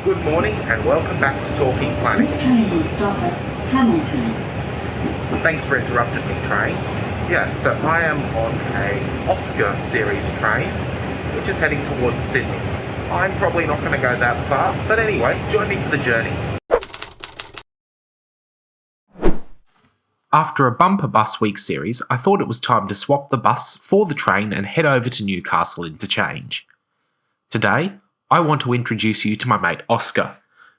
Good morning and welcome back to Talking Planning. This train will stop at Hamilton. Thanks for interrupting me, train. So I am on a Oscar series train, which is heading towards Sydney. I'm probably not going to go that far, but anyway, join me for the journey. After a bumper bus week series, I thought it was time to swap the bus for the train and head over to Newcastle interchange. Today, I want to introduce you to my mate Oscar,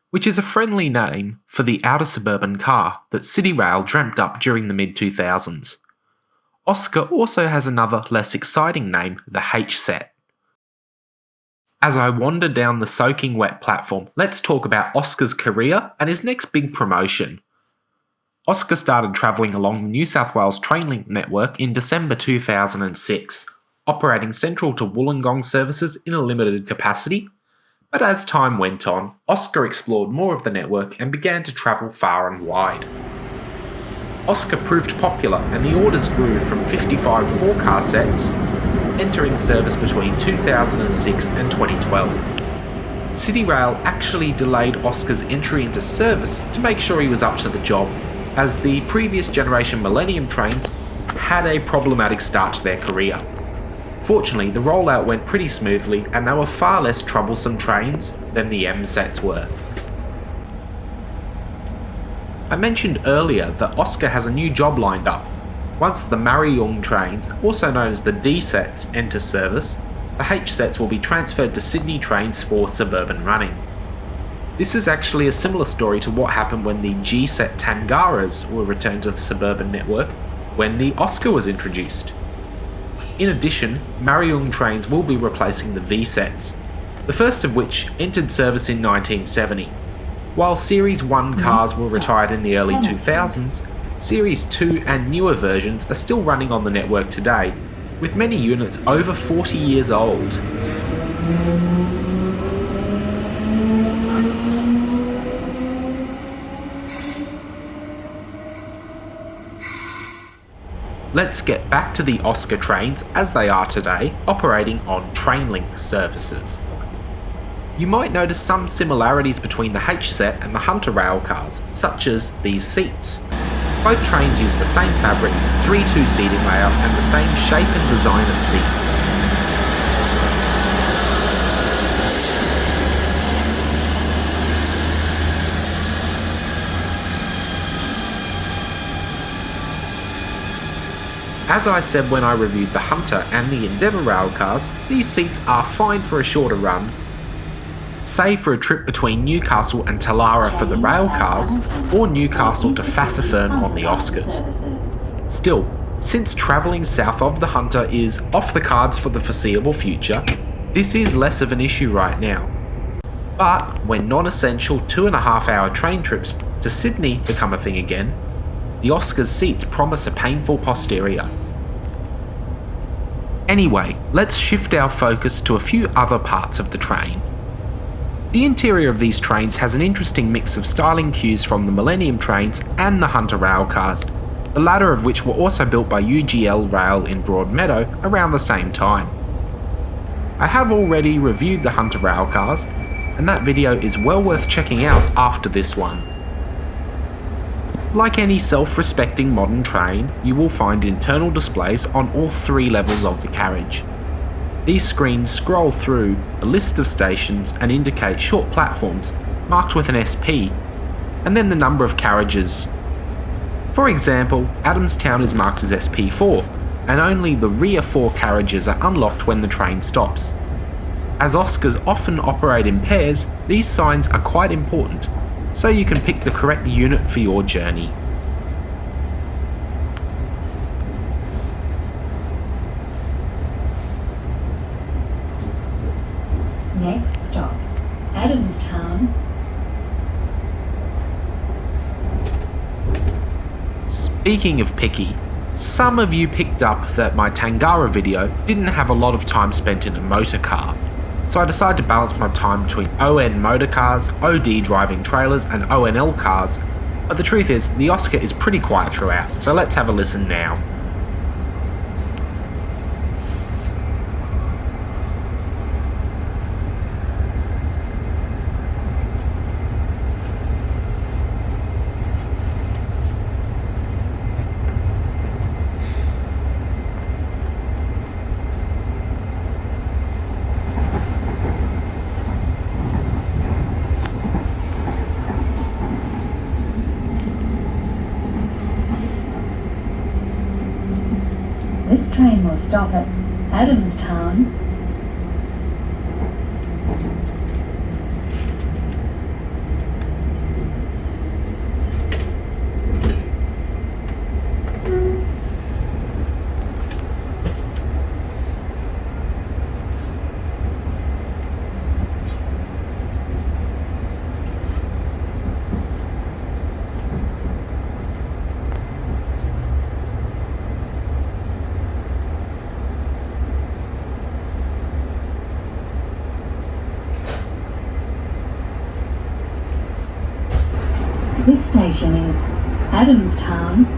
which is a friendly name for the outer suburban car that City Rail dreamt up during the mid-2000s. Oscar also has another less exciting name, the H-set. As I wander down the soaking wet platform, let's talk about Oscar's career and his next big promotion. Oscar started travelling along the New South Wales Trainlink network in December 2006, operating Central to Wollongong services in a limited capacity. But as time went on, Oscar explored more of the network and began to travel far and wide. Oscar proved popular and the orders grew from 55 4-car sets, entering service between 2006 and 2012. City Rail actually delayed Oscar's entry into service to make sure he was up to the job, as the previous generation Millennium trains had a problematic start to their career. Fortunately, the rollout went pretty smoothly and they were far less troublesome trains than the M sets were. I mentioned earlier that Oscar has a new job lined up. Once the Marayong trains, also known as the D sets, enter service, the H sets will be transferred to Sydney trains for suburban running. This is actually a similar story to what happened when the G set Tangaras were returned to the suburban network when the Oscar was introduced. In addition, Marayong trains will be replacing the V sets, the first of which entered service in 1970. While Series 1 cars were retired in the early 2000s, Series 2 and newer versions are still running on the network today, with many units over 40 years old. Let's get back to the Oscar trains as they are today, operating on Trainlink services. You might notice some similarities between the H-set and the Hunter rail cars, such as these seats. Both trains use the same fabric, 3-2 seating layout and the same shape and design of seats. As I said when I reviewed the Hunter and the Endeavour rail cars, these seats are fine for a shorter run, say for a trip between Newcastle and Talara for the rail cars, or Newcastle to Fassifern on the Oscars. Still, since travelling south of the Hunter is off the cards for the foreseeable future, this is less of an issue right now. But when non-essential 2.5-hour train trips to Sydney become a thing again, the Oscar's seats promise a painful posterior. Anyway, let's shift our focus to a few other parts of the train. The interior of these trains has an interesting mix of styling cues from the Millennium trains and the Hunter rail cars, the latter of which were also built by UGL Rail in Broadmeadow around the same time. I have already reviewed the Hunter rail cars, and that video is well worth checking out after this one. Like any self-respecting modern train, you will find internal displays on all 3 levels of the carriage. These screens scroll through a list of stations and indicate short platforms marked with an SP, and then the number of carriages. For example, Adamstown is marked as SP4, and only the rear 4 carriages are unlocked when the train stops. As Oscars often operate in pairs, these signs are quite important, so you can pick the correct unit for your journey. Next stop, Adamstown. Speaking of picky, some of you picked up that my Tangara video didn't have a lot of time spent in a motor car. So I decided to balance my time between ON motor cars, OD driving trailers and ONL cars, but the truth is, the Oscar is pretty quiet throughout, so let's have a listen now. stop at Adamstown. This station is Adamstown.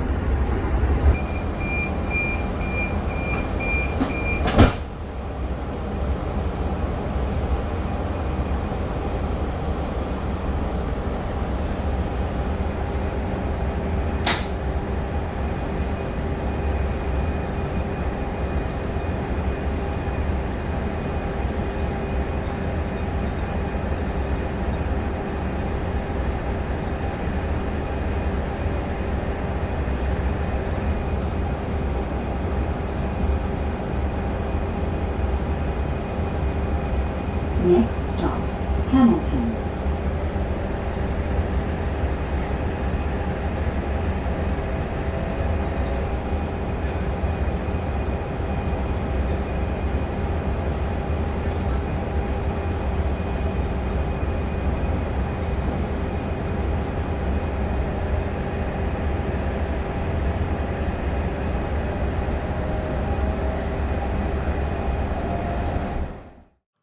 Next stop, Hamilton.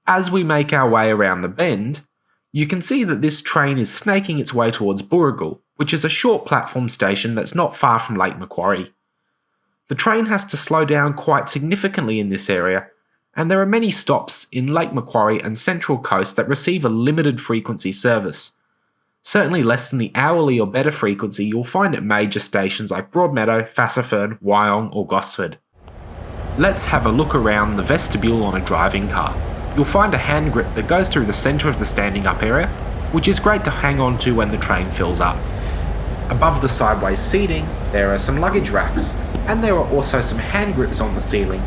As we make our way around the bend, you can see that this train is snaking its way towards Booragul, which is a short platform station that's not far from Lake Macquarie. The train has to slow down quite significantly in this area, and there are many stops in Lake Macquarie and Central Coast that receive a limited frequency service. Certainly less than the hourly or better frequency you'll find at major stations like Broadmeadow, Fassifern, Wyong or Gosford. Let's have a look around the vestibule on a driving car. You'll find a hand grip that goes through the centre of the standing up area, which is great to hang on to when the train fills up. Above the sideways seating, there are some luggage racks, and there are also some hand grips on the ceiling,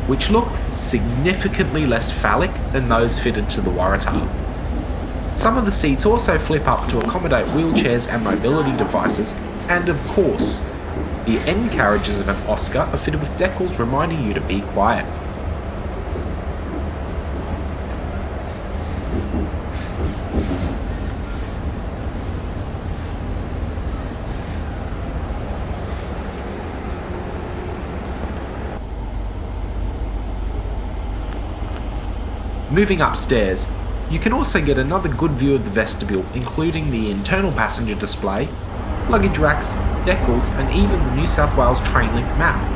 which look significantly less phallic than those fitted to the Waratah. Some of the seats also flip up to accommodate wheelchairs and mobility devices, and of course, the end carriages of an Oscar are fitted with decals reminding you to be quiet. Moving upstairs, you can also get another good view of the vestibule, including the internal passenger display, luggage racks, decals, and even the New South Wales Trainlink map.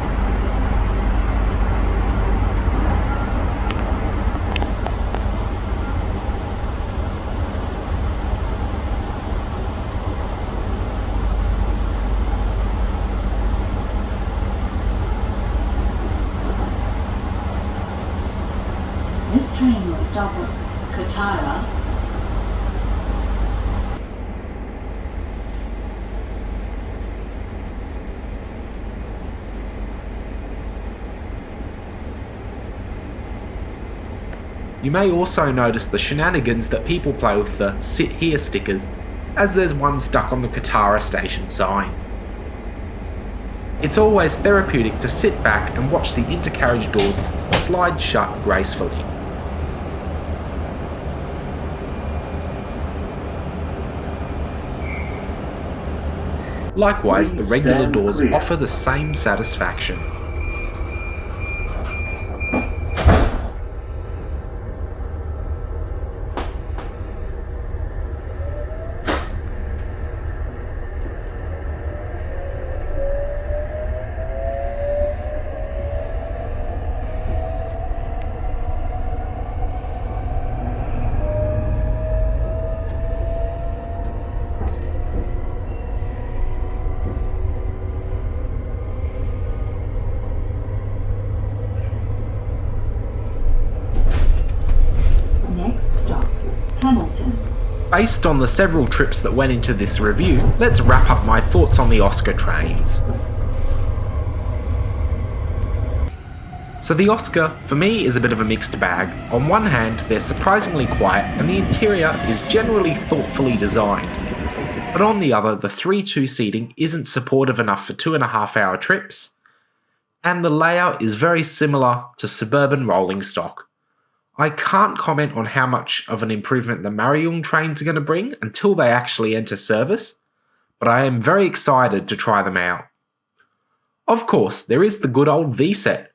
This train will stop at Kotara. You may also notice the shenanigans that people play with the "Sit Here" stickers, as there's one stuck on the Kotara station sign. It's always therapeutic to sit back and watch the intercarriage doors slide shut gracefully. Likewise, the regular doors offer the same satisfaction. Based on the several trips that went into this review, let's wrap up my thoughts on the Oscar trains. So the Oscar, for me, is a bit of a mixed bag. On one hand, they're surprisingly quiet and the interior is generally thoughtfully designed. But on the other, the 3-2 seating isn't supportive enough for 2.5-hour trips, and the layout is very similar to suburban rolling stock. I can't comment on how much of an improvement the Marryung trains are going to bring until they actually enter service, but I am very excited to try them out. Of course, there is the good old V-set,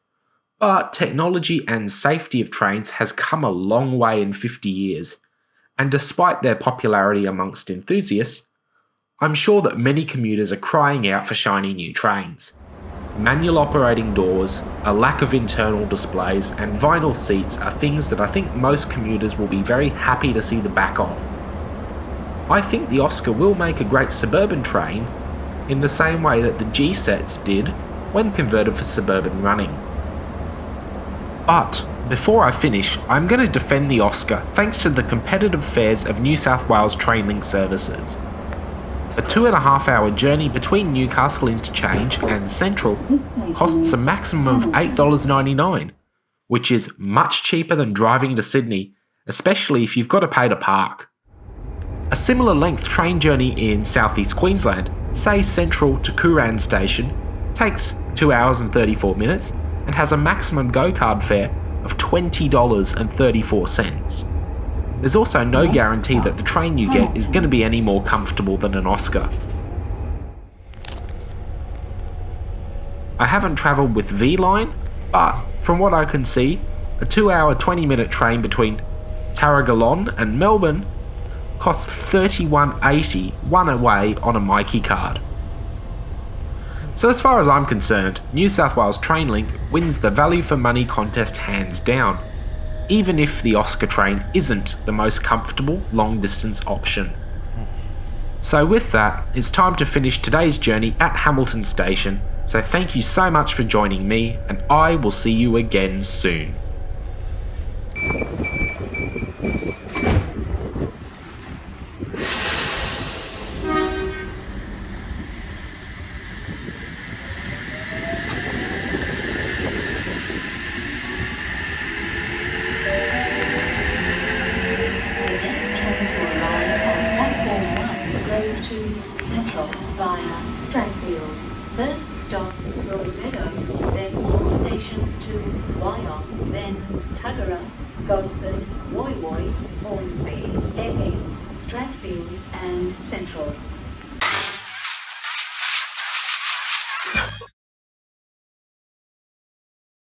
but technology and safety of trains has come a long way in 50 years, and despite their popularity amongst enthusiasts, I'm sure that many commuters are crying out for shiny new trains. Manual operating doors, a lack of internal displays, and vinyl seats are things that I think most commuters will be very happy to see the back of. I think the Oscar will make a great suburban train in the same way that the G-sets did when converted for suburban running. But before I finish, I'm going to defend the Oscar thanks to the competitive fares of New South Wales Trainlink services. A 2.5-hour journey between Newcastle Interchange and Central costs a maximum of $8.99, which is much cheaper than driving to Sydney, especially if you've got to pay to park. A similar length train journey in southeast Queensland, say Central to Kooran Station, takes 2 hours and 34 minutes and has a maximum go-card fare of $20.34. There's also no guarantee that the train you get is going to be any more comfortable than an Oscar. I haven't travelled with V-Line, but from what I can see, a 2-hour 20-minute train between Tarragolon and Melbourne costs $31.80 one way on a Myki card. So as far as I'm concerned, New South Wales Trainlink wins the value for money contest hands down, even if the Oscar train isn't the most comfortable long-distance option. So with that, it's time to finish today's journey at Hamilton Station, so thank you so much for joining me, and I will see you again soon. Via Stratfield. First stop, Roy Meadow, then all stations to Wyong, then Tuggerah, Gosford, Woy Woy, Hornsby, Epping, Stratfield and Central.